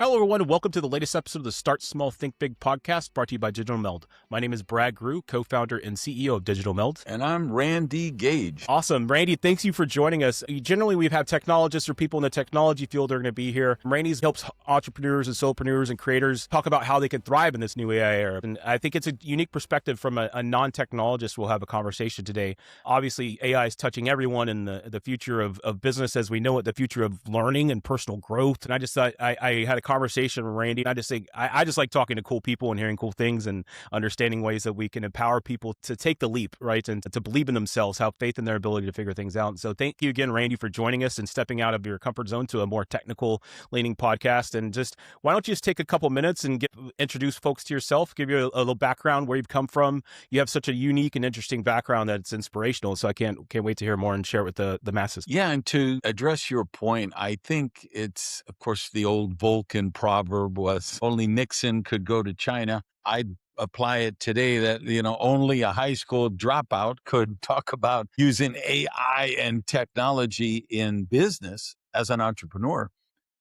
Hello, everyone, and welcome to the latest episode of the Start Small, Think Big podcast brought to you by Digital Meld. My name is Brad Groux, co-founder and CEO of Digital Meld. And I'm Randy Gage. Awesome. Randy, thanks you for joining us. Generally, we've had technologists or people in the technology field that are going to be here. Randy helps entrepreneurs and solopreneurs and creators talk about how they can thrive in this new AI era. And I think it's a unique perspective from a non-technologist. We'll have a conversation today. Obviously, AI is touching everyone in the future of business as we know it, the future of learning and personal growth. And I just thought I had a conversation with Randy. I just like talking to cool people and hearing cool things and understanding ways that we can empower people to take the leap, right? And to believe in themselves, have faith in their ability to figure things out. So thank you again, Randy, for joining us and stepping out of your comfort zone to a more technical leaning podcast. And just, why don't you just take a couple minutes and introduce folks to yourself, give you a little background where you've come from. You have such a unique and interesting background that it's inspirational. So I can't wait to hear more and share it with the masses. Yeah. And to address your point, I think it's, of course, the old Vulcan proverb was only Nixon could go to China. I'd apply it today that, only a high school dropout could talk about using AI and technology in business as an entrepreneur,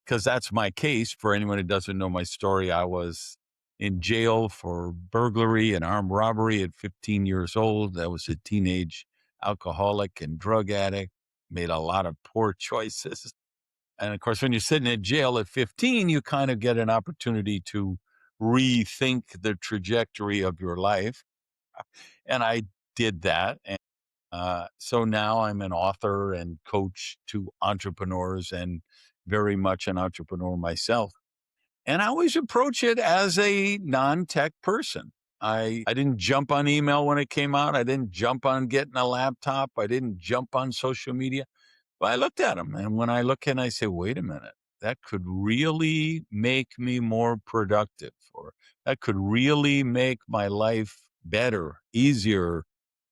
because that's my case. For anyone who doesn't know my story, I was in jail for burglary and armed robbery at 15 years old. I was a teenage alcoholic and drug addict, made a lot of poor choices. And of course, when you're sitting in jail at 15, you kind of get an opportunity to rethink the trajectory of your life. And I did that. And so now I'm an author and coach to entrepreneurs and very much an entrepreneur myself. And I always approach it as a non-tech person. I didn't jump on email when it came out. I didn't jump on getting a laptop. I didn't jump on social media. But I looked at them, and when I look and I say, wait a minute, that could really make me more productive, or that could really make my life better, easier,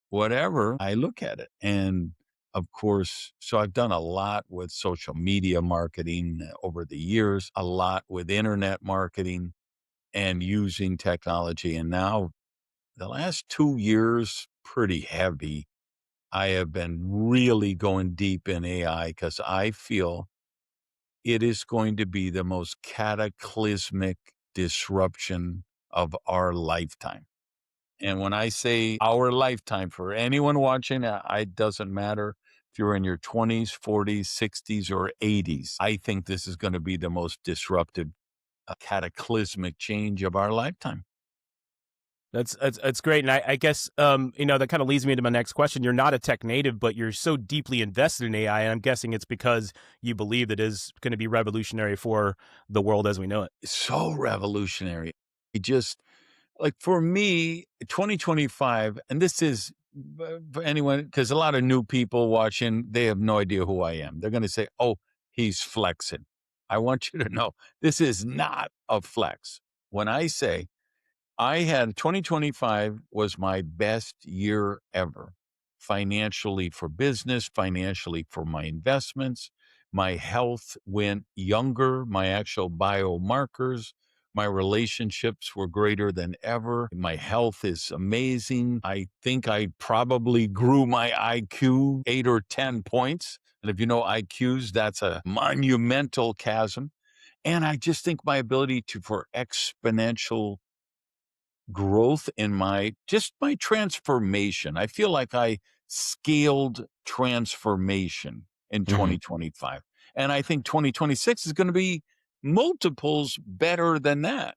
whatever. I look at it. And of course, so I've done a lot with social media marketing over the years, a lot with internet marketing and using technology. And now the last 2 years, pretty heavy. I have been really going deep in AI because I feel it is going to be the most cataclysmic disruption of our lifetime. And when I say our lifetime, for anyone watching, it doesn't matter if you're in your 20s, 40s, 60s, or 80s. I think this is going to be the most disruptive, cataclysmic change of our lifetime. That's great. And I guess, that kind of leads me into my next question. You're not a tech native, but you're so deeply invested in AI. And I'm guessing it's because you believe it is going to be revolutionary for the world as we know it. So revolutionary. It just, like, for me, 2025, and this is for anyone, because a lot of new people watching, they have no idea who I am. They're going to say, oh, he's flexing. I want you to know this is not a flex. When I say 2025 was my best year ever, financially for business, financially for my investments. My health went younger, my actual biomarkers, my relationships were greater than ever. My health is amazing. I think I probably grew my IQ 8 or 10 points. And if you know IQs, that's a monumental chasm. And I just think my ability for exponential growth in my transformation. I feel like I scaled transformation in 2025. And I think 2026 is going to be multiples better than that.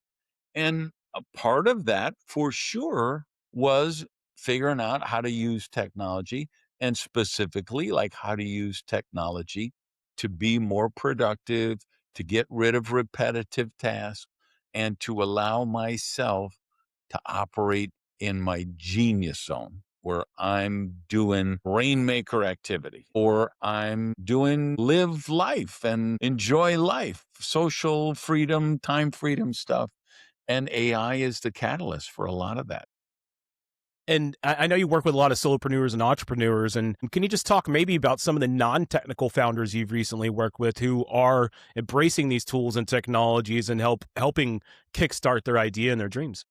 And a part of that for sure was figuring out how to use technology, and specifically like how to use technology to be more productive, to get rid of repetitive tasks, and to allow myself to operate in my genius zone, where I'm doing rainmaker activity, or I'm doing live life and enjoy life, social freedom, time freedom stuff. And AI is the catalyst for a lot of that. And I know you work with a lot of solopreneurs and entrepreneurs. And can you just talk maybe about some of the non-technical founders you've recently worked with who are embracing these tools and technologies and helping kickstart their idea and their dreams?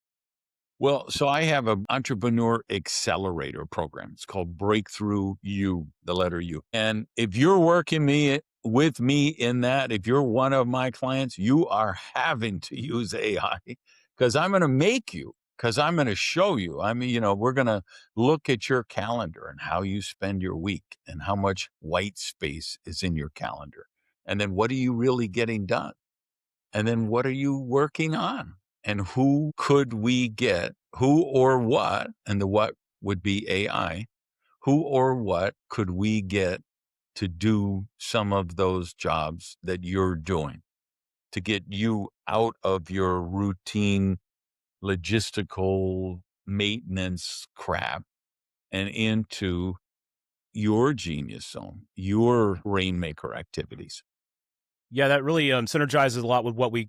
Well, so I have an entrepreneur accelerator program. It's called Breakthrough U, the letter U. And if you're working with me in that. If you're one of my clients, you are having to use AI because I'm going to make you, because I'm going to show you. I mean, we're going to look at your calendar and how you spend your week and how much white space is in your calendar. And then what are you really getting done? And then what are you working on? And who could we get? Who or what? And the what would be AI. Who or what could we get to do some of those jobs that you're doing, to get you out of your routine logistical maintenance crap and into your genius zone, your rainmaker activities? Yeah, that really synergizes a lot with what we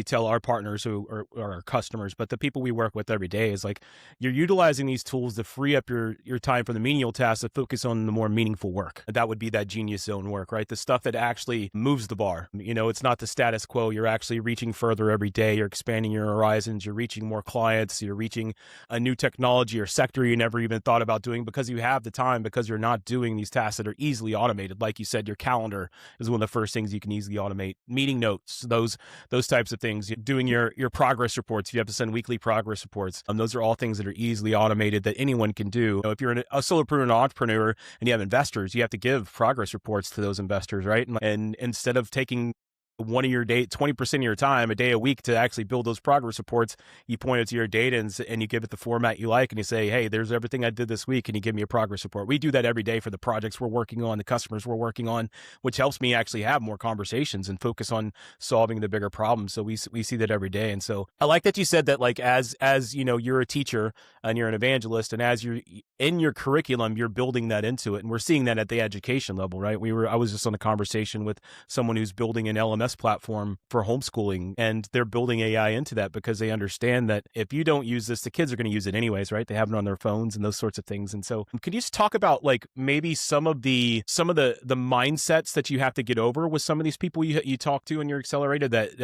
tell our partners who are our customers, but the people we work with every day is like you're utilizing these tools to free up your time from the menial tasks to focus on the more meaningful work. That would be that genius zone work, right? The stuff that actually moves the bar. It's not the status quo. You're actually reaching further every day. You're expanding your horizons. You're reaching more clients. You're reaching a new technology or sector you never even thought about doing because you have the time, because you're not doing these tasks that are easily automated. Like you said, your calendar is one of the first things you can easily automate. Meeting notes, those types of things. Doing your progress reports. If you have to send weekly progress reports, those are all things that are easily automated that anyone can do. If you're a solopreneur and an entrepreneur and you have investors, you have to give progress reports to those investors, right? And instead of taking 20% of your time, a day a week to actually build those progress reports, you point it to your data and you give it the format you like, and you say, hey, there's everything I did this week. Can you give me a progress report? We do that every day for the projects we're working on, the customers we're working on, which helps me actually have more conversations and focus on solving the bigger problems. So we see that every day. And so I like that you said that, like, as you're a teacher and you're an evangelist, and as you're in your curriculum, you're building that into it. And we're seeing that at the education level, right? I was just on a conversation with someone who's building an LMS platform for homeschooling, and they're building AI into that because they understand that if you don't use this, the kids are going to use it anyways, right? They have it on their phones and those sorts of things. And so could you just talk about, like, maybe some of the mindsets that you have to get over with some of these people you talk to in your accelerator, that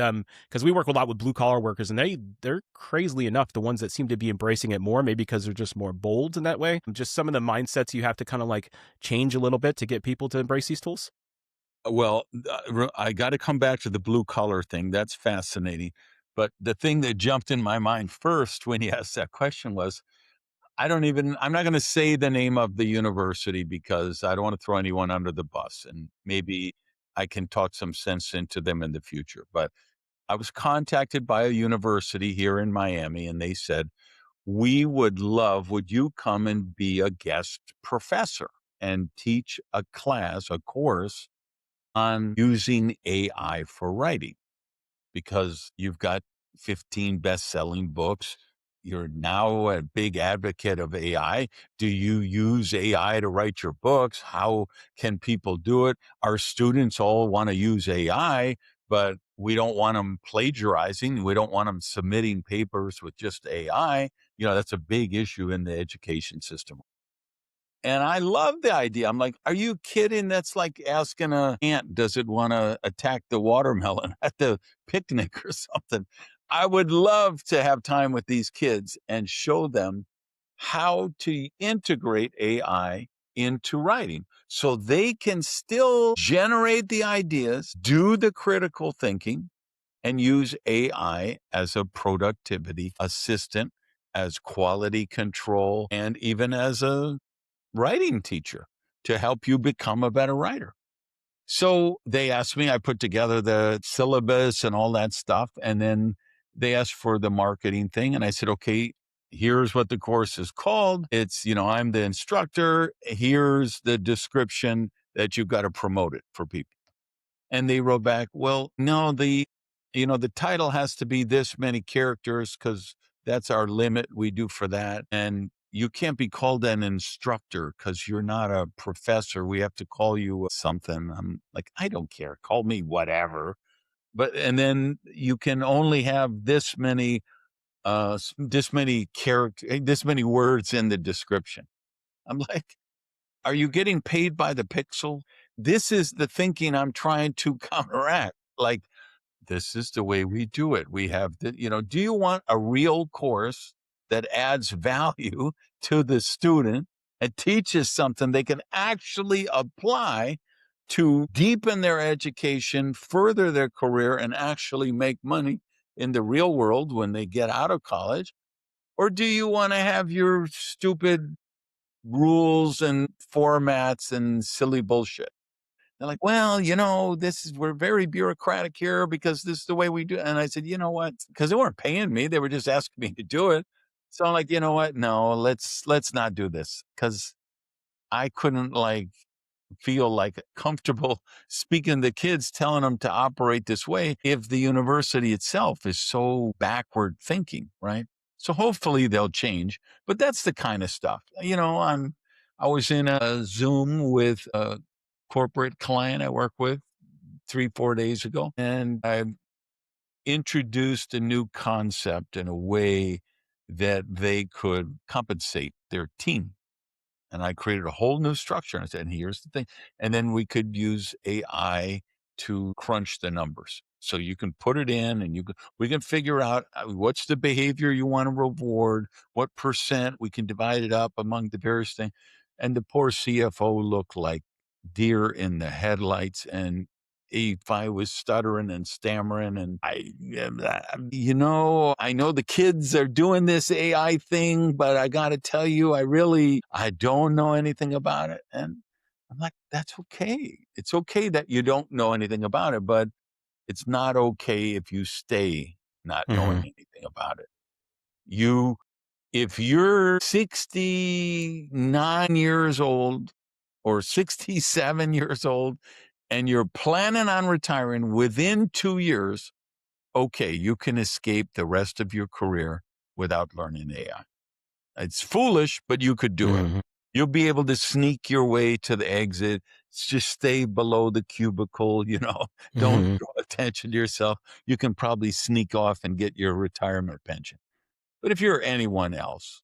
because we work a lot with blue collar workers, and they're crazily enough the ones that seem to be embracing it more, maybe because they're just more bold in that way. Just some of the mindsets you have to kind of like change a little bit to get people to embrace these tools. Well, I got to come back to the blue collar thing. That's fascinating. But the thing that jumped in my mind first when you asked that question was, I'm not going to say the name of the university because I don't want to throw anyone under the bus, and maybe I can talk some sense into them in the future. But I was contacted by a university here in Miami, and they said, would you come and be a guest professor and teach a class, a course on using AI for writing? Because you've got 15 best-selling books. You're now a big advocate of AI. Do you use AI to write your books? How can people do it? Our students all want to use AI, but we don't want them plagiarizing. We don't want them submitting papers with just AI. That's a big issue in the education system. And I love the idea. I'm like, are you kidding? That's like asking a ant, does it want to attack the watermelon at the picnic or something? I would love to have time with these kids and show them how to integrate AI into writing so they can still generate the ideas, do the critical thinking, and use AI as a productivity assistant, as quality control, and even as a writing teacher to help you become a better writer. So they asked me, I put together the syllabus and all that stuff. And then they asked for the marketing thing. And I said, okay, here's what the course is called. It's, I'm the instructor. Here's the description that you've got to promote it for people. And they wrote back, well, no, the title has to be this many characters because that's our limit. We do for that. And you can't be called an instructor because you're not a professor. We have to call you something. I'm like, I don't care. Call me whatever. And then you can only have this many character, this many words in the description. I'm like, are you getting paid by the pixel? This is the thinking I'm trying to counteract. Like, this is the way we do it. We have do you want a real course that adds value to the student and teaches something they can actually apply to deepen their education, further their career, and actually make money in the real world when they get out of college? Or do you want to have your stupid rules and formats and silly bullshit? They're like, well, we're very bureaucratic here because this is the way we do it. And I said, you know what? Because they weren't paying me. They were just asking me to do it. So I'm like, you know what? No, let's not do this. Because I couldn't feel like comfortable speaking to kids, telling them to operate this way if the university itself is so backward thinking, right? So hopefully they'll change, but that's the kind of stuff. I was in a Zoom with a corporate client I work with 3-4 days ago, and I introduced a new concept in a way that they could compensate their team, and I created a whole new structure. And I said, here's the thing. And then we could use AI to crunch the numbers. So you can put it in and we can figure out what's the behavior you want to reward, what percent, we can divide it up among the various things. And the poor CFO looked like deer in the headlights. And if I was stuttering and stammering, and I know the kids are doing this AI thing, but I got to tell you, I don't know anything about it. And I'm like, that's okay. It's okay that you don't know anything about it, but it's not okay if you stay not knowing Hmm. anything about it. If you're 69 years old or 67 years old and you're planning on retiring within 2 years, okay, you can escape the rest of your career without learning AI. It's foolish, but you could do it. Hmm. You'll be able to sneak your way to the exit. Just stay below the cubicle, don't Hmm. draw attention to yourself. You can probably sneak off and get your retirement pension. But if you're anyone else,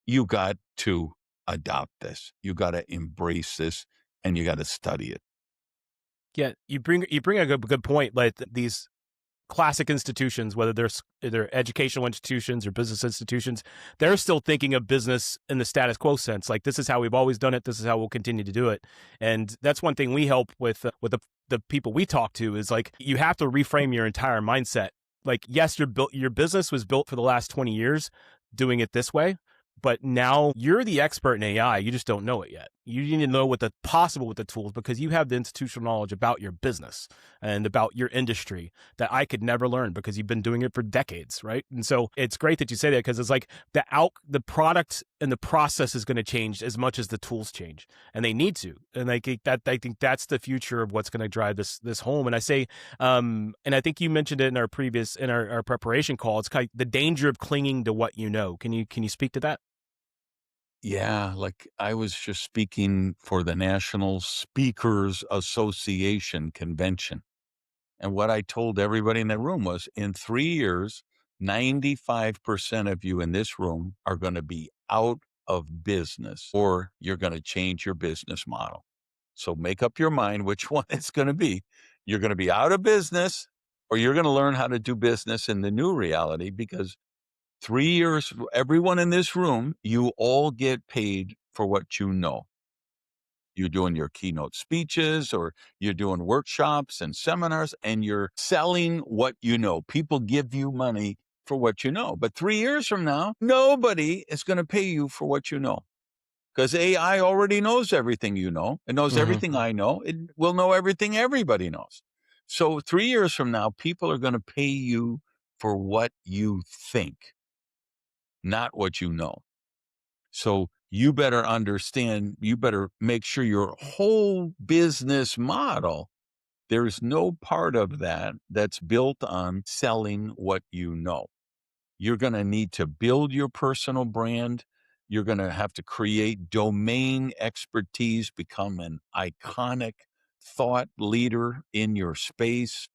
you got to adopt this. You got to embrace this and you got to study it. Yeah, you bring a good point. Like these classic institutions, whether they're educational institutions or business institutions, they're still thinking of business in the status quo sense. Like this is how we've always done it. This is how we'll continue to do it. And that's one thing we help with the people we talk to is like you have to reframe your entire mindset. Like yes, your business was built for the last 20 years doing it this way. But now you're the expert in AI. You just don't know it yet. You need to know what the possible with the tools because you have the institutional knowledge about your business and about your industry that I could never learn because you've been doing it for decades, right? And so it's great that you say that because it's like the product and the process is going to change as much as the tools change, and they need to. And I think that's the future of what's going to drive this home. And I say, and I think you mentioned it in our preparation call. It's kind of the danger of clinging to what you know. Can you speak to that? Yeah, like I was just speaking for the National Speakers Association convention. And what I told everybody in that room was in 3 years, 95% of you in this room are going to be out of business or you're going to change your business model. So make up your mind which one it's going to be. You're going to be out of business or you're going to learn how to do business in the new reality because 3 years, everyone in this room, you all get paid for what you know. You're doing your keynote speeches or you're doing workshops and seminars and you're selling what you know. People give you money for what you know. But 3 years from now, nobody is going to pay you for what you know because AI already knows everything you know. It knows Hmm. everything I know. It will know everything everybody knows. So 3 years from now, people are going to pay you for what you think, not what you know. So you better understand, you better make sure your whole business model, there's no part of that that's built on selling what you know. You're going to need to build your personal brand. You're going to have to create domain expertise, become an iconic thought leader in your space,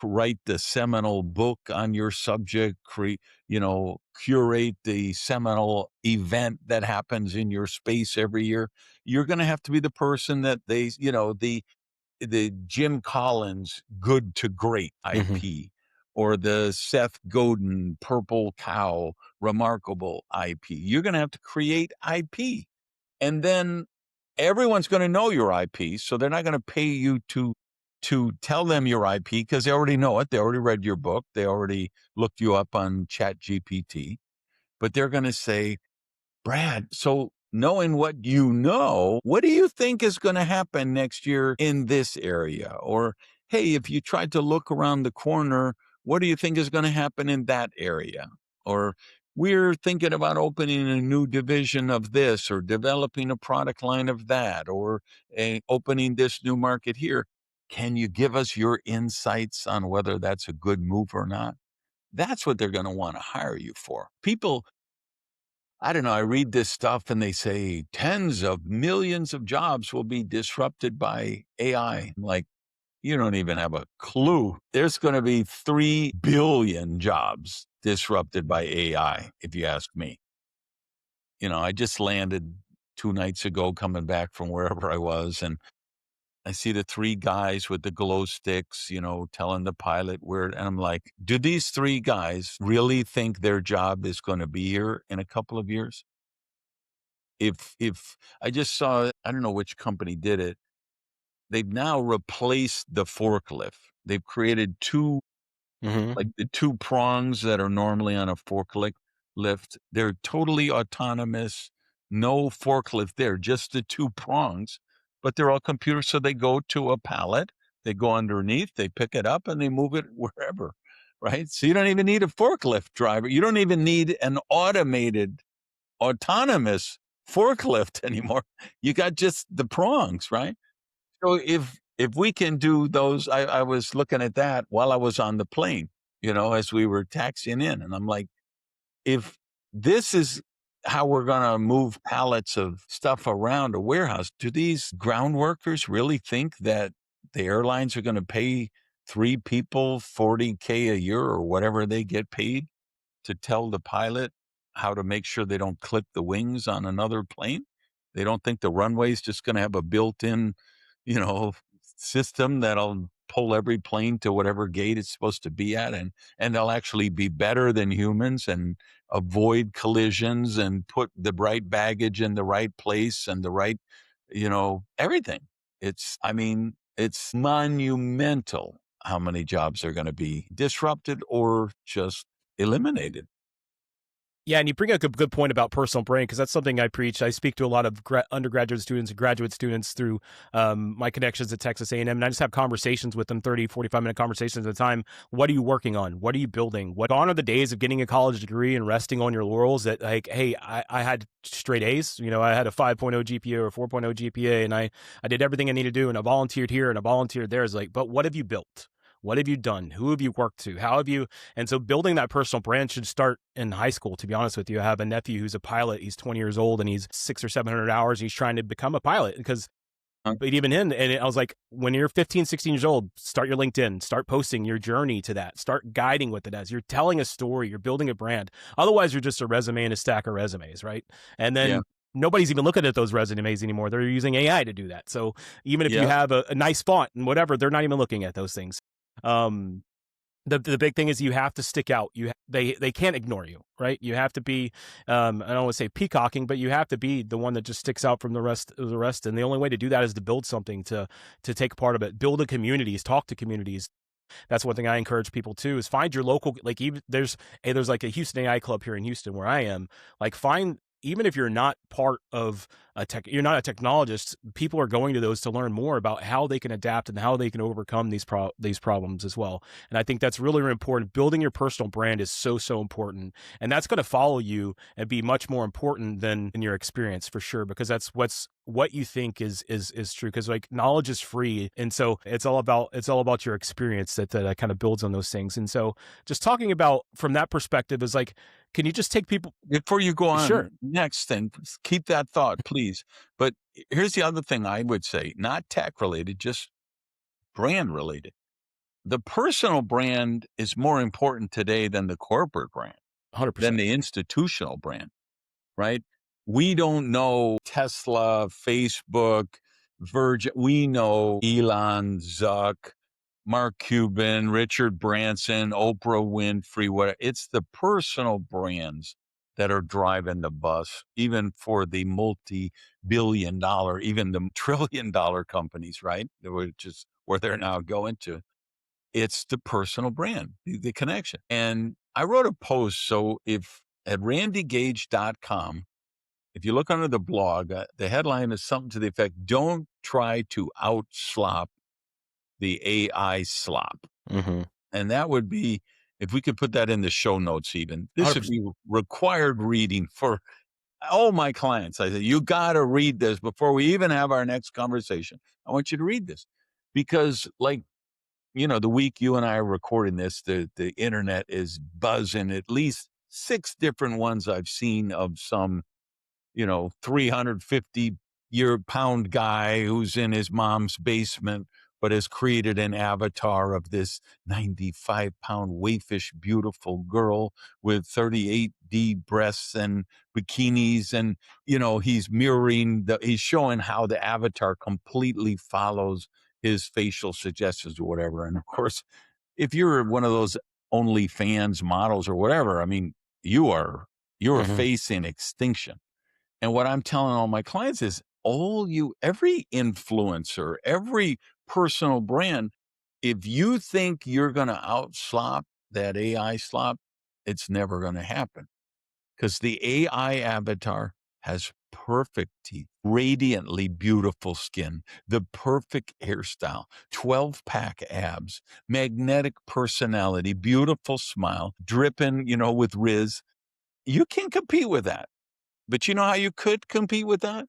write the seminal book on your subject, curate the seminal event that happens in your space every year. You're going to have to be the person that the Jim Collins Good to Great Hmm. IP or the Seth Godin Purple Cow Remarkable IP. You're going to have to create IP. And then everyone's going to know your IP. So they're not going to pay you to tell them your IP because they already know it. They already read your book. They already looked you up on Chat GPT. But they're going to say, Brad, so knowing what you know, what do you think is going to happen next year in this area? Or, hey, if you tried to look around the corner, what do you think is going to happen in that area? Or, we're thinking about opening a new division of this or developing a product line of that or opening this new market here. Can you give us your insights on whether that's a good move or not? That's what they're going to want to hire you for. People, I don't know, I read this stuff and they say tens of millions of jobs will be disrupted by AI. I'm like, you don't even have a clue. There's going to be 3 billion jobs disrupted by AI, if you ask me. I just landed 2 nights ago coming back from wherever I was, and I see the 3 guys with the glow sticks, telling the pilot where, and I'm like, do these 3 guys really think their job is going to be here in a couple of years? If I just saw, I don't know which company did it. They've now replaced the forklift. They've created 2, Hmm. like the 2 prongs that are normally on a forklift lift. They're totally autonomous, no forklift there, just the 2 prongs, but they're all computers. So they go to a pallet, they go underneath, they pick it up and they move it wherever, right? So you don't even need a forklift driver. You don't even need an autonomous forklift anymore. You got just the prongs, right? So if we can do those, I was looking at that while I was on the plane, as we were taxiing in, and I'm like, if this is how we're going to move pallets of stuff around a warehouse, do these ground workers really think that the airlines are going to pay 3 people $40K a year or whatever they get paid to tell the pilot how to make sure they don't clip the wings on another plane? They don't think the runway is just going to have a built-in, you know, system that'll pull every plane to whatever gate it's supposed to be at, and they'll actually be better than humans and avoid collisions and put the right baggage in the right place and the right, everything. I mean, it's monumental how many jobs are going to be disrupted or just eliminated. Yeah, and you bring up a good point about personal brand because that's something I preach. I speak to a lot of undergraduate students and graduate students through my connections at Texas A&M, and I just have conversations with them, 30, 45-minute conversations at a time. What are you working on? What are you building? Gone are the days of getting a college degree and resting on your laurels that, like, hey, I had straight A's. I had a 5.0 GPA or a 4.0 GPA, and I did everything I needed to do, and I volunteered here and I volunteered there. Is like, but what have you built? What have you done? Who have you worked to? How have you? And so building that personal brand should start in high school, to be honest with you. I have a nephew who's a pilot. He's 20 years old and he's 600 or 700 hours. And he's trying to become a pilot but even in, and I was like, when you're 15, 16 years old, start your LinkedIn, start posting your journey to that, start guiding with it as you're telling a story, you're building a brand. Otherwise, you're just a resume and a stack of resumes, right? And Yeah. then nobody's even looking at those resumes anymore. They're using AI to do that. So even if you Yeah. have a nice font and whatever, they're not even looking at those things. The big thing is you have to stick out. They can't ignore you, right? You have to be, I don't want to say peacocking, but you have to be the one that just sticks out from the rest. And the only way to do that is to build something, to take part of it, build a communities, talk to communities. That's one thing I encourage people to is find your local, like even there's like a Houston AI club here in Houston where I am, like even if you're not part of you're not a technologist, people are going to those to learn more about how they can adapt and how they can overcome these problems as well. And I think that's really, really important. Building your personal brand is so, so important. And that's going to follow you and be much more important than in your experience for sure, because that's what you think is true. Because like knowledge is free. And so it's all about your experience that kind of builds on those things. And so just talking about from that perspective is like, can you just take people Before you go on Sure. next, then keep that thought, please. But here's the other thing I would say, not tech related, just brand related. The personal brand is more important today than the corporate brand, than 100%. the institutional brand, right? We don't know Tesla, Facebook, Virgin. We know Elon, Zuck, Mark Cuban, Richard Branson, Oprah Winfrey. What? It's the personal brands that are driving the bus, even for the multi-billion dollar, even the trillion-dollar companies, right? Which is where they're now going to. It's the personal brand, the connection. And I wrote a post. So if at randygage.com, if you look under the blog, the headline is something to the effect, don't try to outslop the AI slop. Mm-hmm. And that would be, if we could put that in the show notes even, this would 100%. be required reading for all my clients. I say, you got to read this before we even have our next conversation. I want you to read this because like, the week you and I are recording this, the internet is buzzing, at least 6 different ones I've seen of some 350-pound guy who's in his mom's basement, but has created an avatar of this 95-pound waifish, beautiful girl with 38D breasts and bikinis. And, he's showing how the avatar completely follows his facial suggestions or whatever. And of course, if you're one of those OnlyFans models or whatever, I mean, you're Mm-hmm. facing extinction. And what I'm telling all my clients is every influencer, every personal brand, if you think you're going to outslop that AI slop, it's never going to happen because the AI avatar has perfect teeth, radiantly beautiful skin, the perfect hairstyle, 12-pack abs, magnetic personality, beautiful smile, dripping, with Riz. You can compete with that. But you know how you could compete with that?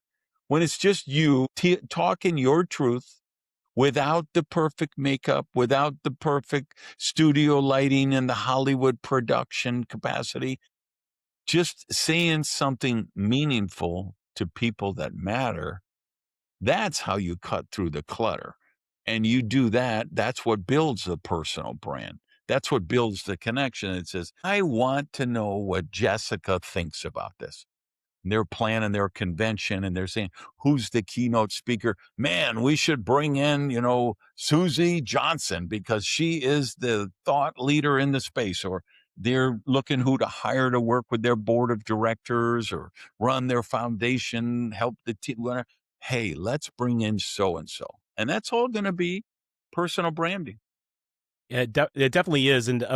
When it's just you talking your truth without the perfect makeup, without the perfect studio lighting and the Hollywood production capacity, just saying something meaningful to people that matter. That's how you cut through the clutter. And you do that. That's what builds the personal brand. That's what builds the connection. It says, I want to know what Jessica thinks about this. They're planning their convention and they're saying, who's the keynote speaker? Man, we should bring in, Susie Johnson because she is the thought leader in the space. Or they're looking who to hire to work with their board of directors or run their foundation, help the team. Hey, let's bring in so-and-so. And that's all going to be personal branding. Yeah, it definitely is, and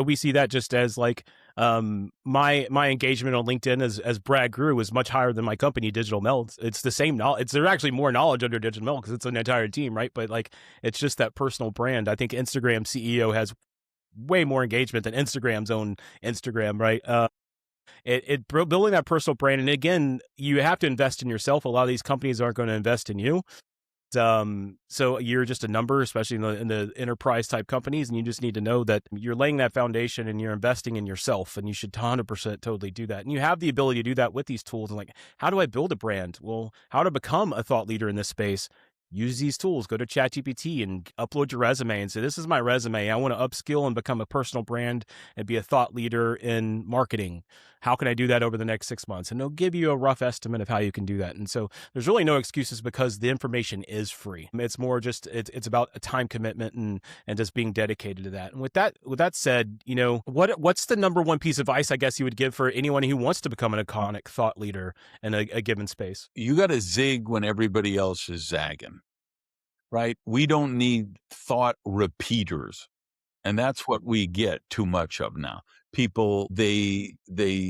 we see that just as like my engagement on LinkedIn as Brad Groux is much higher than my company Digital Meld. It's the same knowledge. There's actually more knowledge under Digital Meld because it's an entire team, right? But like it's just that personal brand. I think Instagram CEO has way more engagement than Instagram's own Instagram, right? Building that personal brand, and again, you have to invest in yourself. A lot of these companies aren't going to invest in you. So you're just a number, especially in the enterprise type companies, and you just need to know that you're laying that foundation and you're investing in yourself, and you should 100% totally do that. And you have the ability to do that with these tools. And like, how do I build a brand? Well, how to become a thought leader in this space? Use these tools. Go to ChatGPT and upload your resume and say, this is my resume. I want to upskill and become a personal brand and be a thought leader in marketing. How can I do that over the next 6 months? And they'll give you a rough estimate of how you can do that. And so there's really no excuses because the information is free. It's more just, it's about a time commitment and just being dedicated to that. And with that said, what's the number one piece of advice, I guess, you would give for anyone who wants to become an iconic thought leader in a given space? You got to zig when everybody else is zagging, right? We don't need thought repeaters. And that's what we get too much of now. People, they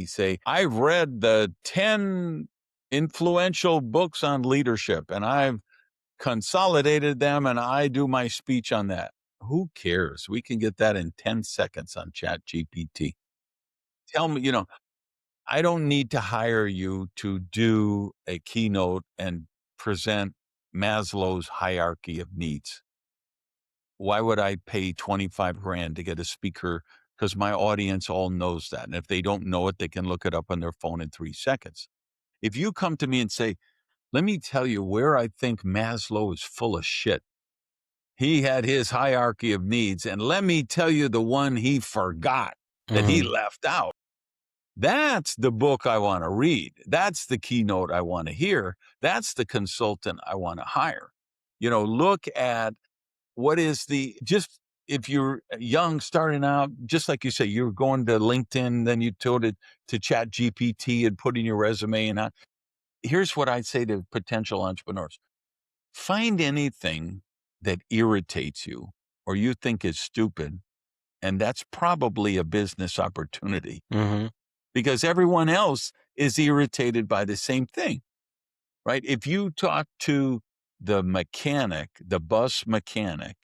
say, I've read the 10 influential books on leadership and I've consolidated them and I do my speech on that. Who cares? We can get that in 10 seconds on ChatGPT. Tell me, I don't need to hire you to do a keynote and present Maslow's hierarchy of needs. Why would I pay 25 grand to get a speaker? Because my audience all knows that. And if they don't know it, they can look it up on their phone in 3 seconds. If you come to me and say, let me tell you where I think Maslow is full of shit. He had his hierarchy of needs. And let me tell you the one he forgot that he left out. That's the book I want to read. That's the keynote I want to hear. That's the consultant I want to hire. Look at what is just if you're young, starting out, just like you say, you're going to LinkedIn, then you told it to Chat GPT and put in your resume. And here's what I'd say to potential entrepreneurs. Find anything that irritates you or you think is stupid, and that's probably a business opportunity Mm-hmm. because everyone else is irritated by the same thing, right? If you talk to the mechanic, the bus mechanic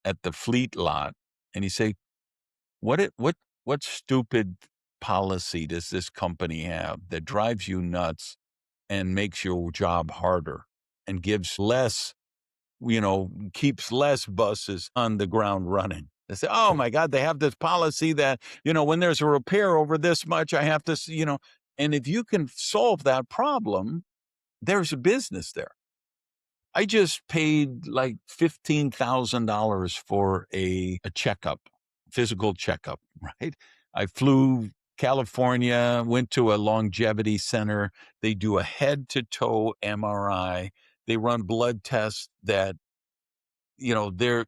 at the fleet lot, and you say, what stupid policy does this company have that drives you nuts and makes your job harder and gives less, keeps less buses on the ground running? They say, oh my God, they have this policy that, when there's a repair over this much, I have to, and if you can solve that problem, there's a business there. I just paid like $15,000 for a checkup, physical checkup, right? I flew California, went to a longevity center. They do a head to toe MRI. They run blood tests that,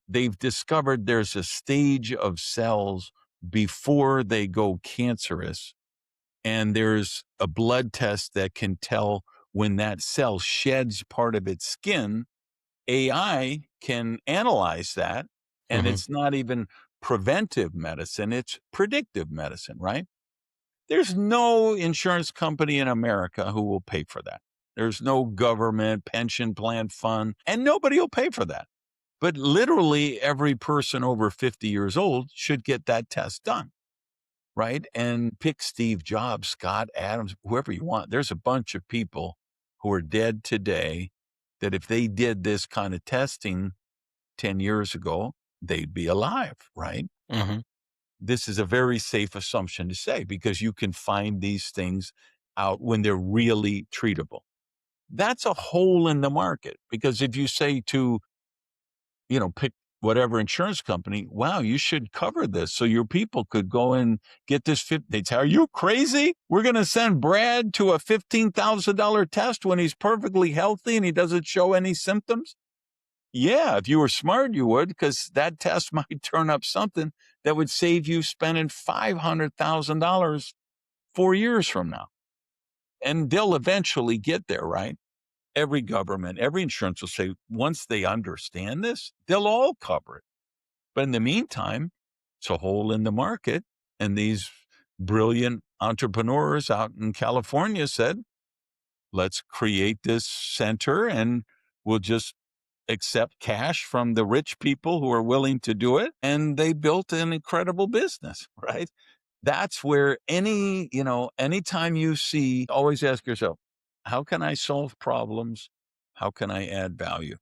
they've discovered there's a stage of cells before they go cancerous. And there's a blood test that can tell when that cell sheds part of its skin. AI can analyze that, and Mm-hmm. it's not even preventive medicine, it's predictive medicine, right? There's no insurance company in America who will pay for that. There's no government pension plan fund, and nobody will pay for that. But literally every person over 50 years old should get that test done, right? And pick Steve Jobs, Scott Adams, whoever you want. There's a bunch of people who are dead today that if they did this kind of testing 10 years ago, they'd be alive, right? Mm-hmm. This is a very safe assumption to say because you can find these things out when they're really treatable. That's a hole in the market because if you say to, pick whatever insurance company, wow, you should cover this so your people could go and get this. They tell, are you crazy? We're going to send Brad to a $15,000 test when he's perfectly healthy and he doesn't show any symptoms. Yeah, if you were smart, you would, because that test might turn up something that would save you spending $500,000 4 years from now. And they'll eventually get there, right? Every government, every insurance will say, once they understand this, they'll all cover it. But in the meantime, it's a hole in the market. And these brilliant entrepreneurs out in California said, let's create this center and we'll just accept cash from the rich people who are willing to do it. And they built an incredible business, right? That's where anytime you see, always ask yourself, how can I solve problems? How can I add value?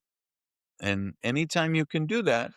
And anytime you can do that,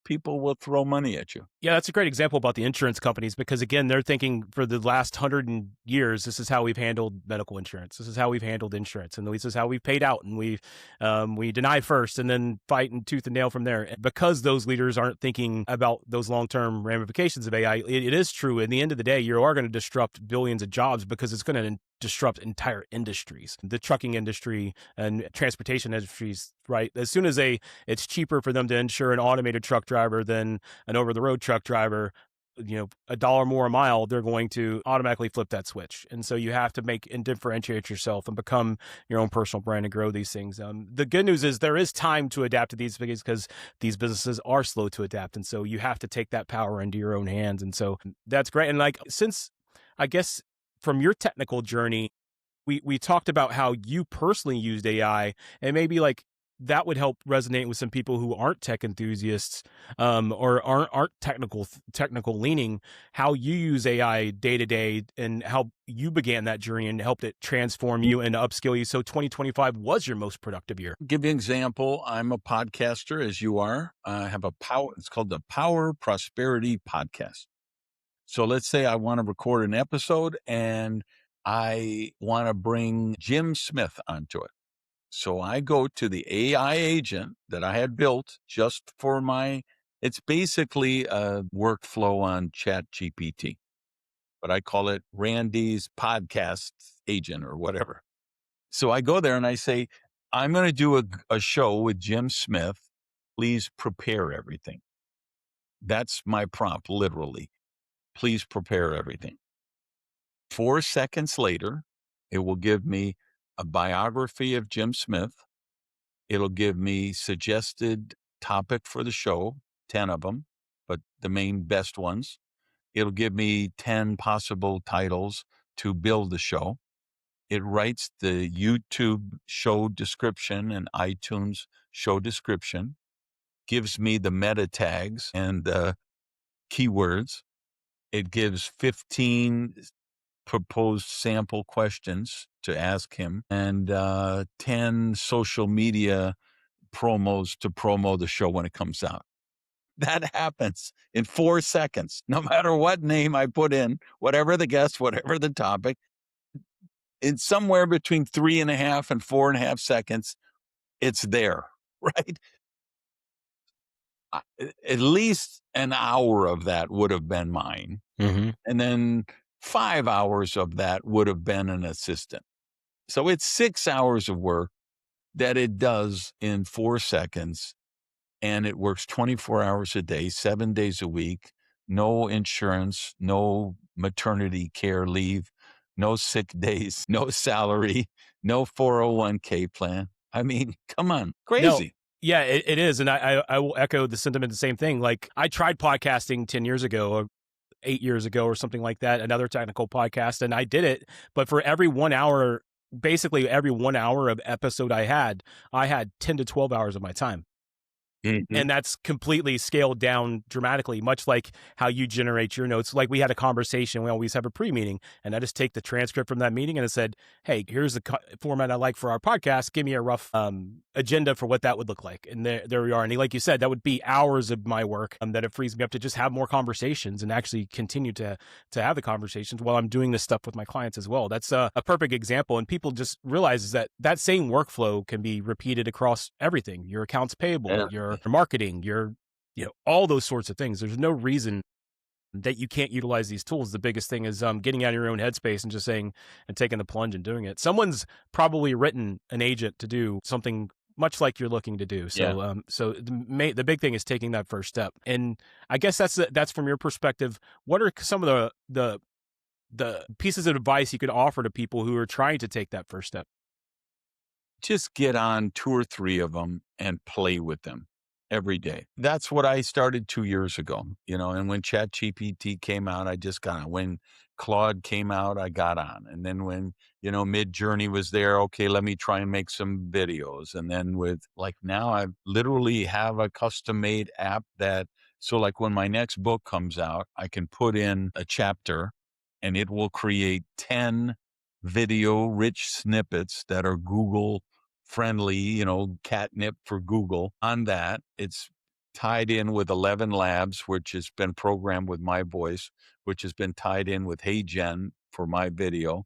people will throw money at you. Yeah, that's a great example about the insurance companies because again, they're thinking for the last 100 years, this is how we've handled medical insurance. This is how we've handled insurance, and this is how we've paid out, and we deny first and then fight and tooth and nail from there. Because those leaders aren't thinking about those long-term ramifications of AI, it is true. In the end of the day, you are going to disrupt billions of jobs because it's going to disrupt entire industries, the trucking industry and transportation industries. Right, as soon as it's cheaper for them to insure an automated truck driver than an over-the-road truck driver, $1 more a mile, they're going to automatically flip that switch. And so you have to make and differentiate yourself and become your own personal brand and grow these things. The good news is there is time to adapt to these things because these businesses are slow to adapt. And so you have to take that power into your own hands. And so that's great. And since I guess from your technical journey, we talked about how you personally used AI and maybe that would help resonate with some people who aren't tech enthusiasts, or aren't technical leaning, how you use AI day to day and how you began that journey and helped it transform you and upskill you. So 2025 was your most productive year. Give you an example. I'm a podcaster as you are. I have it's called the Power Prosperity Podcast. So let's say I want to record an episode and I want to bring Jim Smith onto it. So I go to the AI agent that I had built just for it's basically a workflow on Chat GPT, but I call it Randy's podcast agent or whatever. So I go there and I say, I'm going to do a show with Jim Smith. Please prepare everything. That's my prompt, literally. Please prepare everything. 4 seconds later, it will give me a biography of Jim Smith. It'll give me suggested topic for the show, 10 of them, but the main best ones. It'll give me 10 possible titles to build the show. It writes the YouTube show description and iTunes show description, gives me the meta tags and the keywords. It gives 15 proposed sample questions to ask him and 10 social media promos to promo the show when it comes out. That happens in 4 seconds, no matter what name I put in, whatever the guest, whatever the topic. In somewhere between 3.5 and 4.5 seconds, it's there, right? At least an hour of that would have been mine. Mm-hmm. And then 5 hours of that would have been an assistant. So it's 6 hours of work that it does in 4 seconds. And it works 24 hours a day, 7 days a week, no insurance, no maternity care leave, no sick days, no salary, no 401k plan. I mean, come on, No, crazy. yeah, it is. And I will echo the sentiment, the same thing. Like I tried podcasting 10 years ago, or 8 years ago or something like that, another technical podcast, and I did it. But for every 1 hour, basically every 1 hour of episode I had 10 to 12 hours of my time. Mm-hmm. And that's completely scaled down dramatically, much like how you generate your notes. Like we had a conversation, we always have a pre-meeting, and I just take the transcript from that meeting and it said, hey, here's the format I like for our podcast. Give me a rough agenda for what that would look like. And there we are. And like you said, that would be hours of my work that it frees me up to just have more conversations and actually continue to have the conversations while I'm doing this stuff with my clients as well. That's a perfect example. And people just realize that same workflow can be repeated across everything, your accounts payable, your marketing, all those sorts of things. There's no reason that you can't utilize these tools. The biggest thing is getting out of your own headspace and just saying and taking the plunge and doing it. Someone's probably written an agent to do something much like you're looking to do. So, so the big thing is taking that first step. And I guess that's from your perspective. What are some of the pieces of advice you could offer to people who are trying to take that first step? Just get on 2 or 3 of them and play with them every day. That's what I started 2 years ago, and when ChatGPT came out, I just got on. When Claude came out, I got on. And then when, Mid-Journey was there, okay, let me try and make some videos. And then with now I literally have a custom made app so like when my next book comes out, I can put in a chapter and it will create 10 video rich snippets that are Google friendly, catnip for Google. On that, it's tied in with 11 Labs, which has been programmed with my voice, which has been tied in with HeyGen for my video.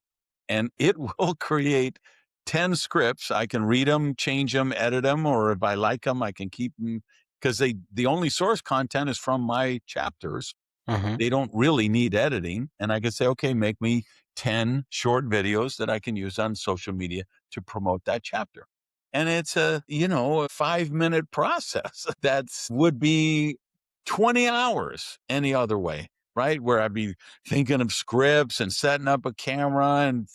And it will create 10 scripts. I can read them, change them, edit them, or if I like them, I can keep them because the only source content is from my chapters. Mm-hmm. They don't really need editing. And I can say, okay, make me 10 short videos that I can use on social media to promote that chapter. And it's a 5-minute process that would be 20 hours any other way, right? Where I'd be thinking of scripts and setting up a camera and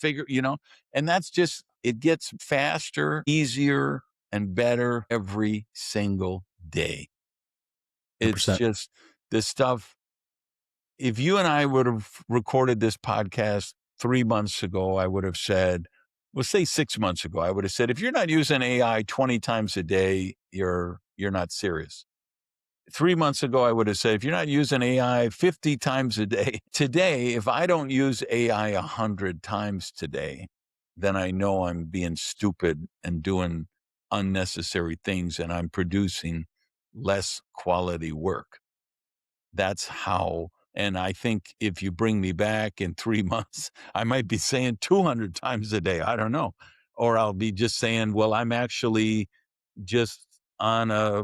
and that's just, it gets faster, easier, and better every single day. It's 100%. just this stuff. If you and I would have recorded this podcast 3 months ago, I would have said, well, say 6 months ago, I would have said, if you're not using AI 20 times a day, you're not serious. 3 months ago, I would have said, if you're not using AI 50 times a day, today, if I don't use AI 100 times today, then I know I'm being stupid and doing unnecessary things and I'm producing less quality work. That's how. And I think if you bring me back in 3 months, I might be saying 200 times a day. I don't know. Or I'll be just saying, well, I'm actually just on a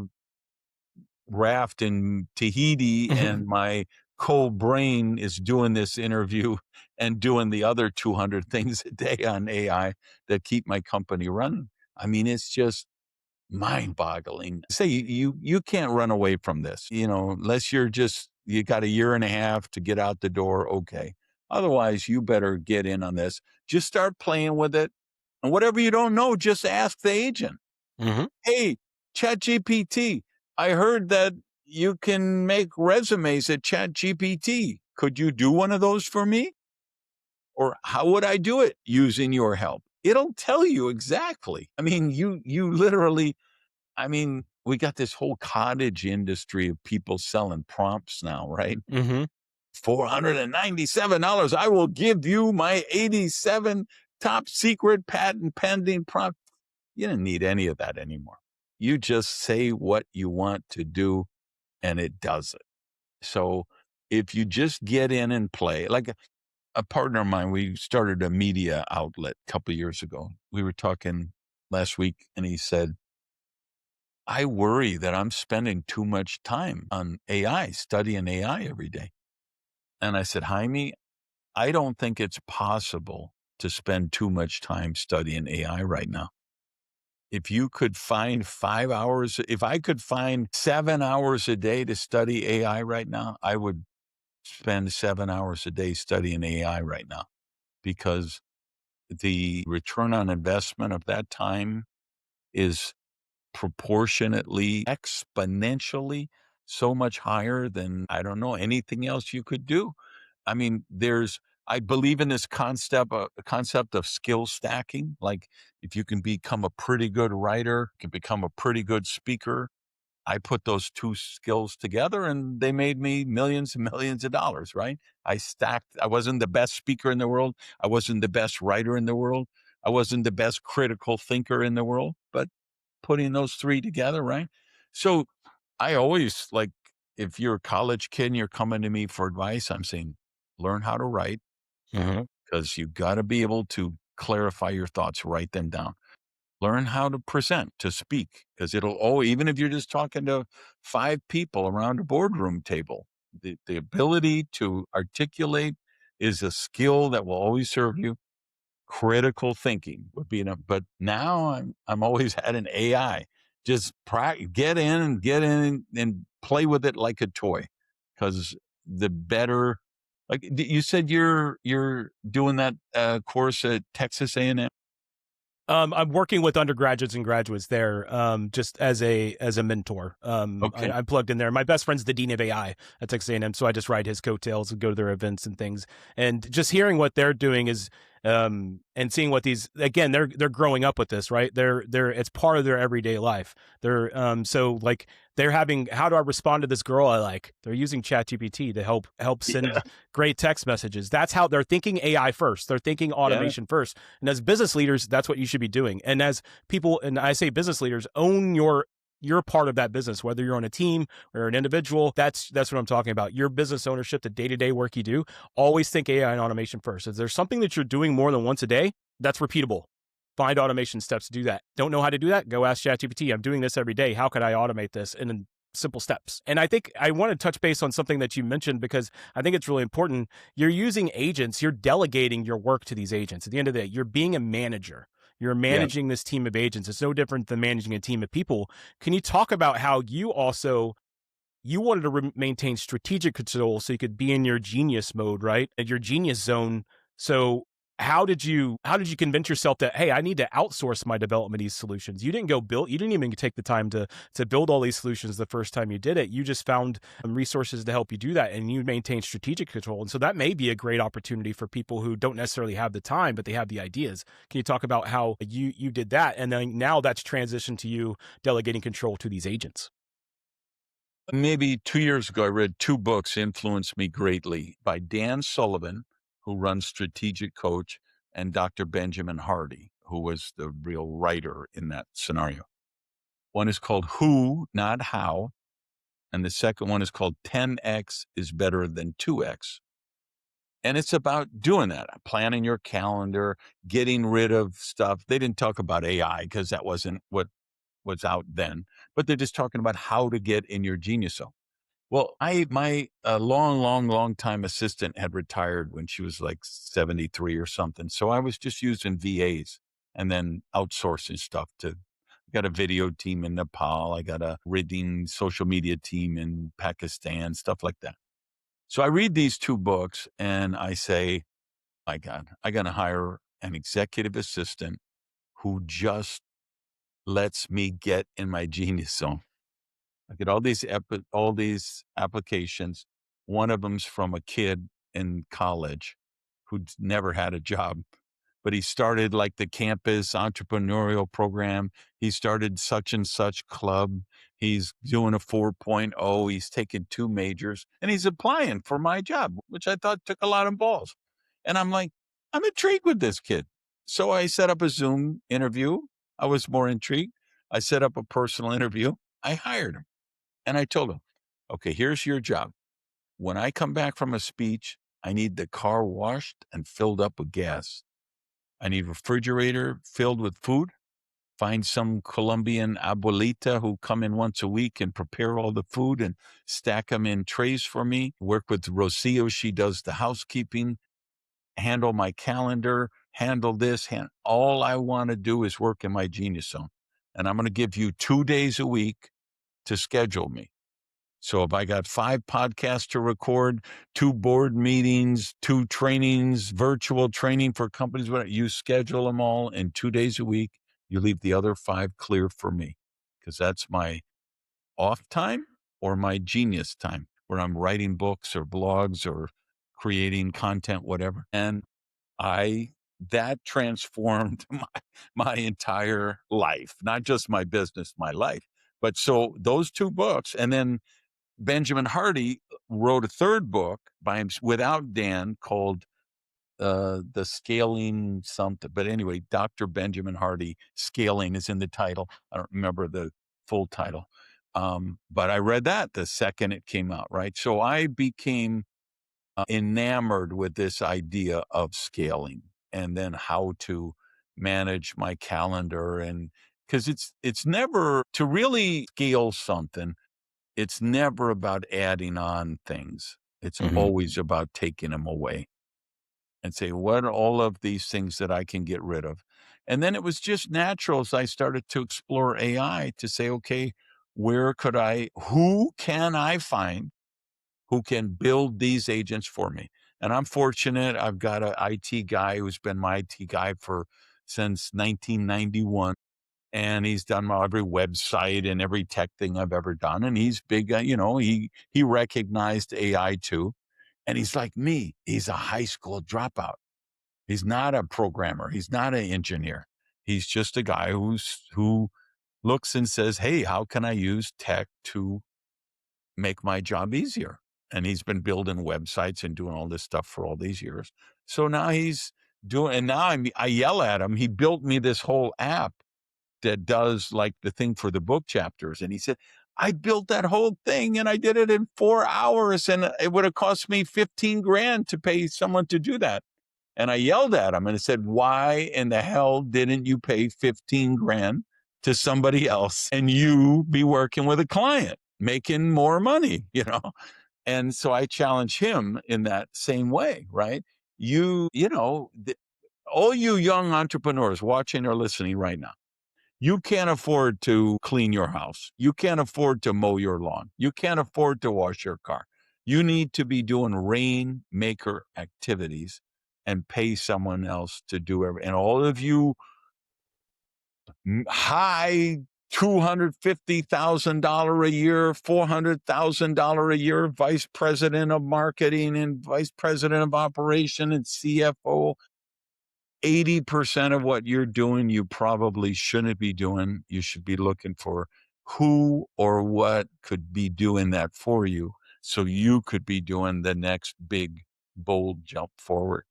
raft in Tahiti and my cold brain is doing this interview and doing the other 200 things a day on AI that keep my company running. I mean, it's just mind-boggling. Say you can't run away from this, unless you got a year and a half to get out the door, okay. Otherwise, you better get in on this. Just start playing with it. And whatever you don't know, just ask the agent. Hmm. Hey, ChatGPT, I heard that you can make resumes at ChatGPT. Could you do one of those for me? Or how would I do it using your help? It'll tell you exactly. I mean, you literally, we got this whole cottage industry of people selling prompts now, right? Hmm. $497. I will give you my 87 top secret patent pending prompt. You don't need any of that anymore. You just say what you want to do and it does it. So if you just get in and play, like a partner of mine, we started a media outlet a couple of years ago. We were talking last week and he said, I worry that I'm spending too much time on AI, studying AI every day. And I said, Jaime, I don't think it's possible to spend too much time studying AI right now. If you could find 5 hours, if I could find 7 hours a day to study AI right now, I would spend 7 hours a day studying AI right now because the return on investment of that time is proportionately, exponentially so much higher than, I don't know, anything else you could do. I mean, I believe in this concept of skill stacking. Like if you can become a pretty good writer, can become a pretty good speaker. I put those two skills together and they made me millions and millions of dollars, right? I wasn't the best speaker in the world. I wasn't the best writer in the world. I wasn't the best critical thinker in the world, but putting those three together, right? So I always like, if you're a college kid and you're coming to me for advice, I'm saying, learn how to write Hmm. because you got to be able to clarify your thoughts, write them down. Learn how to present, to speak, because even if you're just talking to five people around a boardroom table, the ability to articulate is a skill that will always serve you. Critical thinking would be enough. But now I'm always at an AI. Just get in and play with it like a toy. Because the better, like you said, you're doing that course at Texas A&M. I'm working with undergraduates and graduates there, just as a mentor. Okay. I'm plugged in there. My best friend's the dean of AI at Texas A&M, so I just ride his coattails and go to their events and things. And just hearing what they're doing is, and seeing what they're growing up with this, right? It's part of their everyday life. So like they're having, how do I respond to this girl I like? They're using ChatGPT to help send Yeah. great text messages. That's how they're thinking AI first. They're thinking Yeah. automation first. And as business leaders, that's what you should be doing. And as people, and I say business leaders, own you're part of that business, whether you're on a team or an individual. That's what I'm talking about. Your business ownership, the day-to-day work you do, always think AI and automation first. If there's something that you're doing more than once a day, that's repeatable. Find automation steps to do that. Don't know how to do that? Go ask ChatGPT. I'm doing this every day. How could I automate this? And then simple steps. And I think I want to touch base on something that you mentioned because I think it's really important. You're using agents, you're delegating your work to these agents. At the end of the day, you're being a manager. You're Yeah. managing this team of agents. It's no different than managing a team of people. Can you talk about how you wanted to maintain strategic control so you could be in your genius mode, right? And your genius zone. So how did you convince yourself that, hey, I need to outsource my development of these solutions? You didn't even take the time to build all these solutions the first time you did it. You just found resources to help you do that, and you maintain strategic control. And so that may be a great opportunity for people who don't necessarily have the time, but they have the ideas. Can you talk about how you did that? And then now that's transitioned to you delegating control to these agents. Maybe 2 years ago, I read two books influenced me greatly by Dan Sullivan, who runs Strategic Coach, and Dr. Benjamin Hardy, who was the real writer in that scenario. One is called Who, Not How. And the second one is called 10X is Better Than 2X. And it's about doing that, planning your calendar, getting rid of stuff. They didn't talk about AI because that wasn't what was out then, but they're just talking about how to get in your genius zone. Well, my long time assistant had retired when she was like 73 or something. So I was just using VAs and then outsourcing stuff to got a video team in Nepal. I got a reading social media team in Pakistan, stuff like that. So I read these two books and I say, my God, I got to hire an executive assistant who just lets me get in my genius zone. I get all these applications. One of them's from a kid in college who'd never had a job, but he started like the campus entrepreneurial program. He started such and such club. He's doing a 4.0. He's taken 2 majors and he's applying for my job, which I thought took a lot of balls. And I'm like, I'm intrigued with this kid. So I set up a Zoom interview. I was more intrigued. I set up a personal interview. I hired him. And I told him, okay, here's your job. When I come back from a speech, I need the car washed and filled up with gas. I need refrigerator filled with food. Find some Colombian abuelita who come in once a week and prepare all the food and stack them in trays for me. Work with Rocio. She does the housekeeping. Handle my calendar. Handle this. All I want to do is work in my genius zone. And I'm going to give you 2 days a week to schedule me. So if I got 5 podcasts to record, 2 board meetings, 2 trainings, virtual training for companies, you schedule them all in 2 days a week. You leave the other 5 clear for me because that's my off time or my genius time where I'm writing books or blogs or creating content, whatever. And that transformed my entire life, not just my business, my life. But so those 2 books, and then Benjamin Hardy wrote a 3rd book by him without Dan called The Scaling something. But anyway, Dr. Benjamin Hardy, Scaling is in the title. I don't remember the full title. But I read that the second it came out, right? So I became enamored with this idea of scaling and then how to manage my calendar. And because it's never to really scale something. It's never about adding on things. It's always about taking them away and say, what are all of these things that I can get rid of? And then it was just natural as I started to explore AI to say, okay, who can I find who can build these agents for me? And I'm fortunate. I've got an IT guy who's been my IT guy since 1991. And he's done my every website and every tech thing I've ever done. And he's big, he recognized AI too. And he's like me. He's a high school dropout. He's not a programmer. He's not an engineer. He's just a guy who looks and says, hey, how can I use tech to make my job easier? And he's been building websites and doing all this stuff for all these years. So now he's doing, and now I yell at him. He built me this whole app that does like the thing for the book chapters. And he said, I built that whole thing and I did it in 4 hours and it would have cost me 15 grand to pay someone to do that. And I yelled at him and I said, why in the hell didn't you pay 15 grand to somebody else and you be working with a client making more money, And so I challenge him in that same way, right? All you young entrepreneurs watching or listening right now, you can't afford to clean your house. You can't afford to mow your lawn. You can't afford to wash your car. You need to be doing rainmaker activities and pay someone else to do everything. And all of you high $250,000 a year, $400,000 a year vice president of marketing and vice president of operation and CFO, 80% of what you're doing, you probably shouldn't be doing. You should be looking for who or what could be doing that for you so you could be doing the next big, bold jump forward.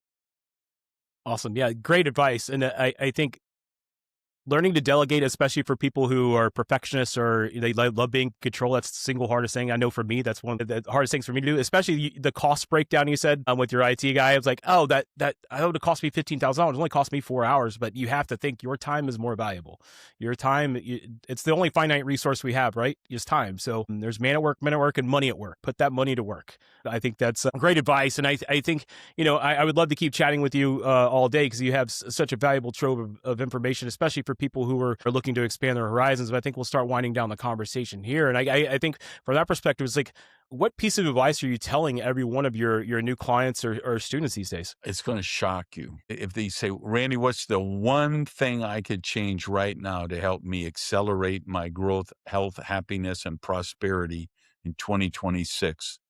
Awesome. Yeah, great advice. And I think learning to delegate, especially for people who are perfectionists or they love being in control, that's the single hardest thing. I know for me, that's one of the hardest things for me to do, especially the cost breakdown you said with your IT guy. I was like, oh, that would cost me $15,000. It only cost me 4 hours, but you have to think your time is more valuable. Your time, it's the only finite resource we have, right? Is time. So there's man at work, and money at work. Put that money to work. I think that's great advice. And I think, I would love to keep chatting with you all day because you have such a valuable trove of information, especially for people who are looking to expand their horizons. But I think we'll start winding down the conversation here. And I think from that perspective, it's like, what piece of advice are you telling every one of your new clients or students these days? It's going to shock you. If they say, Randy, what's the one thing I could change right now to help me accelerate my growth, health, happiness, and prosperity in 2026?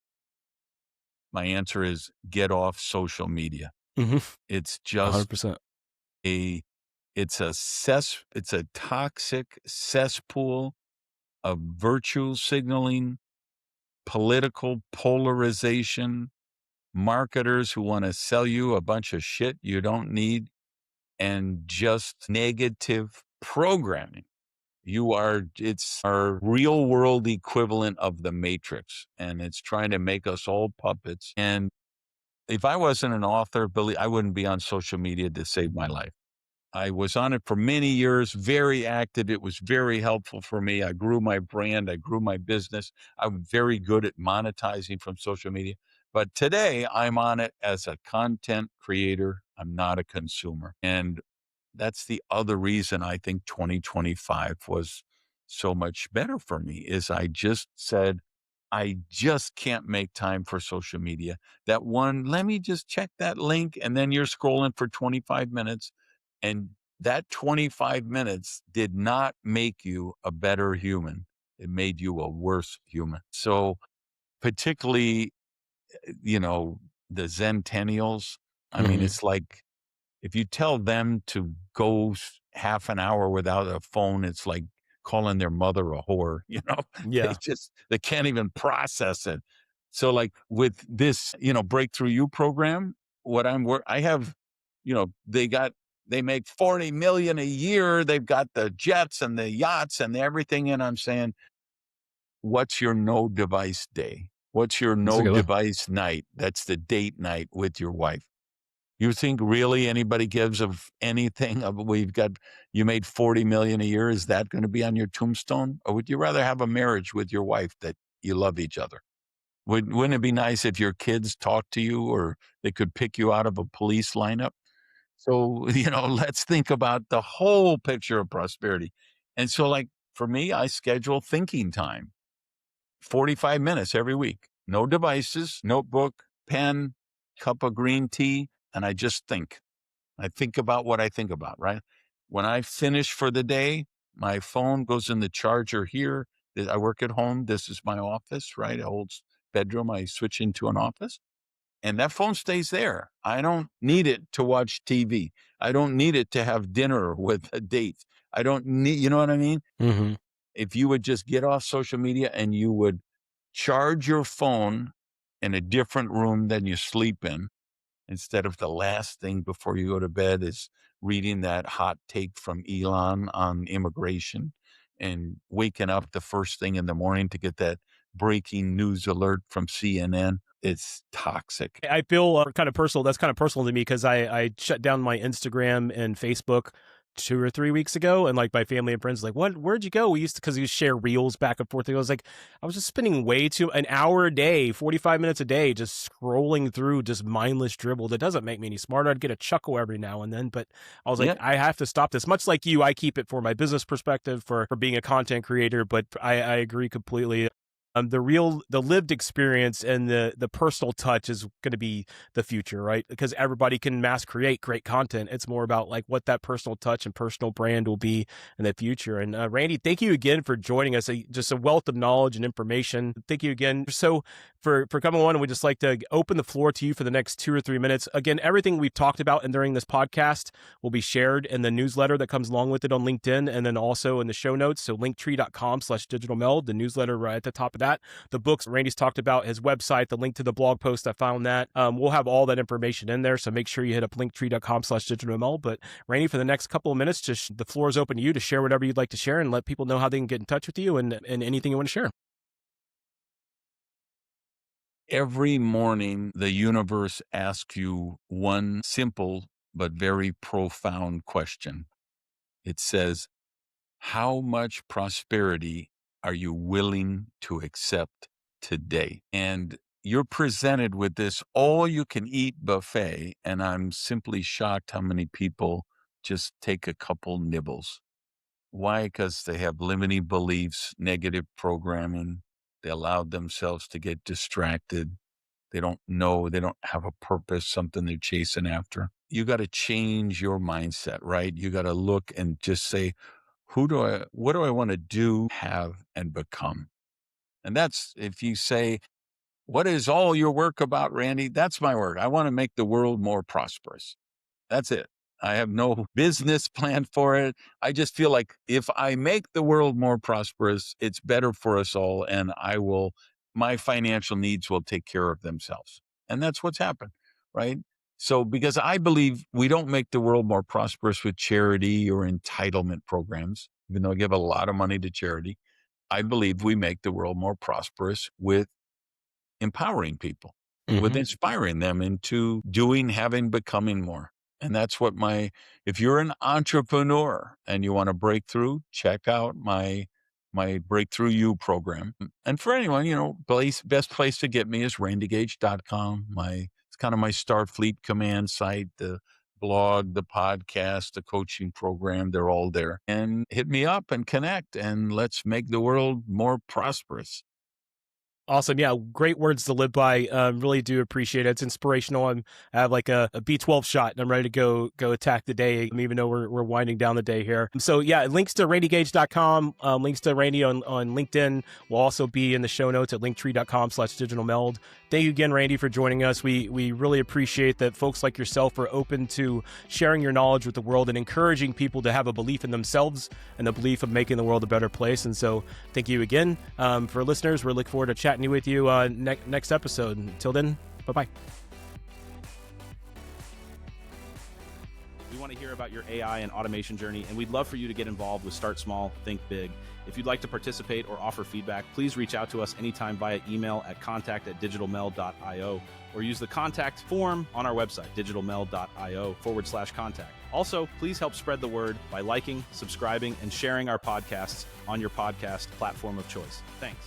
My answer is get off social media. Mm-hmm. It's just 100%. a it's a toxic cesspool of virtue signaling, political polarization, marketers who want to sell you a bunch of shit you don't need, and just negative programming. It's our real world equivalent of the Matrix, and it's trying to make us all puppets. And if I wasn't an author, Billy, I wouldn't be on social media to save my life. I was on it for many years, very active. It was very helpful for me. I grew my brand, I grew my business. I'm very good at monetizing from social media. But today I'm on it as a content creator. I'm not a consumer. And that's the other reason I think 2025 was so much better for me is I just said, I just can't make time for social media. That one, let me just check that link. And then you're scrolling for 25 minutes. And that 25 minutes did not make you a better human. It made you a worse human. So, particularly, you know, the Zentennials, I mean, Mm-hmm. it's like if you tell them to go half an hour without a phone, it's like calling their mother a whore, you know? Yeah. They can't even process it. So like with this, Breakthrough You program, I have, they make 40 million a year. They've got the jets and the yachts and everything. And I'm saying, what's your no device day? What's your That's a no good one. device night? That's the date night with your wife. You think really anybody gives of anything of you made 40 million a year? Is that going to be on your tombstone? Or would you rather have a marriage with your wife that you love each other? Wouldn't it be nice if your kids talked to you or they could pick you out of a police lineup? So, let's think about the whole picture of prosperity. And so like for me, I schedule thinking time, 45 minutes every week. No devices, notebook, pen, cup of green tea, and I just think. I think about what I think about, right? When I finish for the day, my phone goes in the charger here. I work at home. This is my office, right? A old bedroom. I switch into an office and that phone stays there. I don't need it to watch TV. I don't need it to have dinner with a date. I don't need, you know what I mean? Mm-hmm. If you would just get off social media and you would charge your phone in a different room than you sleep in, instead of the last thing before you go to bed is reading that hot take from Elon on immigration and waking up the first thing in the morning to get that breaking news alert from CNN. It's toxic. I feel kind of personal. That's kind of personal to me because I shut down my Instagram and Facebook 2 or 3 weeks ago, and like my family and friends like, where'd you go? We used to, because we share reels back and forth. I was like, I was just spending way too an hour a day, 45 minutes a day, just scrolling through just mindless dribble. That doesn't make me any smarter. I'd get a chuckle every now and then, but I was like, Yeah. I have to stop this. Much like you, I keep it for my business perspective, for being a content creator, but I agree completely. The lived experience and the personal touch is going to be the future, right? Because everybody can mass create great content. It's more about like what that personal touch and personal brand will be in the future. And Randy, thank you again for joining us. Just a wealth of knowledge and information. Thank you again. So for coming on, we'd just like to open the floor to you for the next 2 or 3 minutes. Again, everything we've talked about and during this podcast will be shared in the newsletter that comes along with it on LinkedIn, and then also in the show notes. So linktree.com/digitalmeld, the newsletter right at the top of that. The books Randy's talked about, his website, the link to the blog post, I found that. We'll have all that information in there. So make sure you hit up linktree.com/digitalmeld. But Randy, for the next couple of minutes, just the floor is open to you to share whatever you'd like to share and let people know how they can get in touch with you and anything you want to share. Every morning, the universe asks you one simple but very profound question. It says, how much prosperity are you willing to accept today? And you're presented with this all you can eat buffet. And I'm simply shocked how many people just take a couple nibbles. Why? Because they have limiting beliefs, negative programming. They allowed themselves to get distracted. They don't know, they don't have a purpose, something they're chasing after. You got to change your mindset, right? You got to look and just say, what do I want to do, have, and become? And that's, if you say, what is all your work about, Randy? That's my work. I want to make the world more prosperous. That's it. I have no business plan for it. I just feel like if I make the world more prosperous, it's better for us all. And my financial needs will take care of themselves. And that's what's happened, right? So, because I believe we don't make the world more prosperous with charity or entitlement programs, even though I give a lot of money to charity, I believe we make the world more prosperous with empowering people, with inspiring them into doing, having, becoming more. And that's what if you're an entrepreneur and you want to break through, check out my Breakthrough You program. And for anyone, best place to get me is randygage.com. It's kind of my Starfleet command site, the blog, the podcast, the coaching program, they're all there. And hit me up and connect, and let's make the world more prosperous. Awesome. Yeah. Great words to live by. Really do appreciate it. It's inspirational. I have like a B12 shot and I'm ready to go attack the day, even though we're winding down the day here. So yeah, links to randygage.com, links to Randy on LinkedIn will also be in the show notes at linktree.com/digitalmeld. Thank you again, Randy, for joining us. We really appreciate that folks like yourself are open to sharing your knowledge with the world and encouraging people to have a belief in themselves and the belief of making the world a better place. And so thank you again. For listeners, we're looking forward to chatting with you next episode. Until then, bye-bye. We want to hear about your AI and automation journey, and we'd love for you to get involved with Start Small, Think Big. If you'd like to participate or offer feedback, please reach out to us anytime via email at contact@digitalmeld.io or use the contact form on our website, digitalmeld.io/contact. Also, please help spread the word by liking, subscribing, and sharing our podcasts on your podcast platform of choice. Thanks.